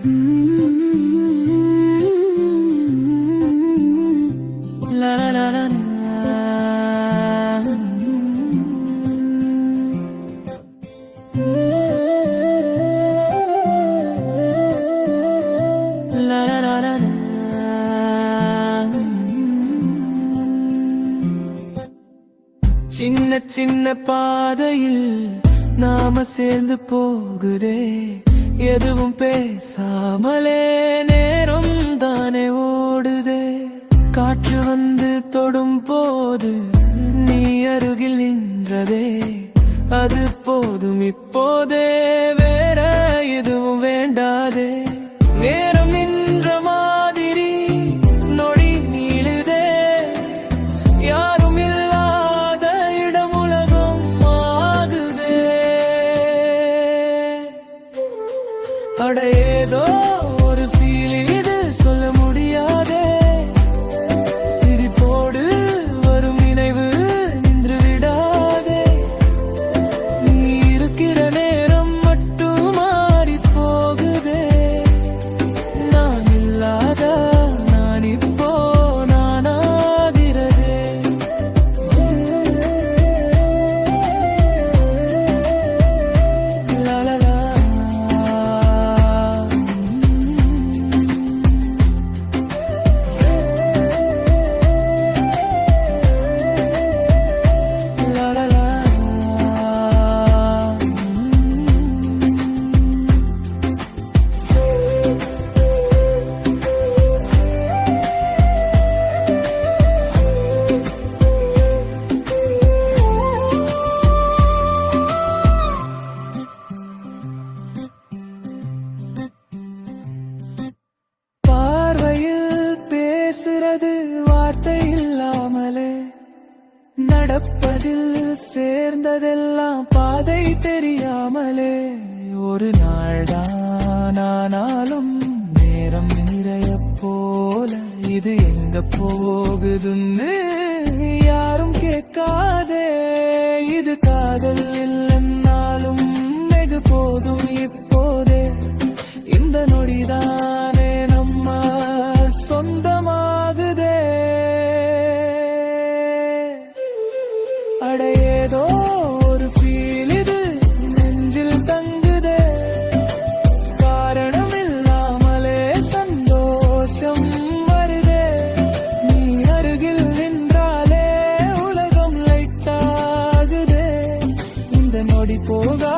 சின்ன சின்ன பாதையில் நாம சேர்ந்து போகுதே, எதுவும் பேசாமலே நேரம் தானே ஓடுதே. காற்று வந்து தொடும் போது நீ அருகில் நின்றதே, அது போதும் இப்போதே, வேற எதுவும் வேண்டாதே. நேரம் நின்ற மாதிரி நொடி நீளுதே, யாரும் இல்லாத இடம் உலகம் ஆகுதே. அட ஏதோ ஒரு ஃபீல் இது சொல்ல முடியாதே, சிரிப்போடு வரும் நினைவு நின்று விடாதே. நீ இருக்கிற நேரம் மட்டும் மாறி போகுதே, நான் இல்லாத நான் இப்போ நானாகிறதே. லலலா வார்த்தை இல்லாமலே நடப்பதில் சேர்ந்ததெல்லாம் பாதை தெரியாமலே. ஒரு நாள் தான் ஆனாலும் நேரம் நிறைய போல இது எங்க போகுதுன்னு யாரும் கேட்காதே. இது காதல் இல்லைன்னாலும் வெகு போதும் இப்போதே, இந்த நொடிதானே நம்ம சொந்தமாகுதே. அட ஏதோ ஒரு ஃபீல் இது நெஞ்சில் தங்குதே, காரணம் இல்லாமலே சந்தோஷம் வருதே. நீ அருகில் நின்றாலே உலகம் லைட்டாகுதே, இந்த நொடி போகா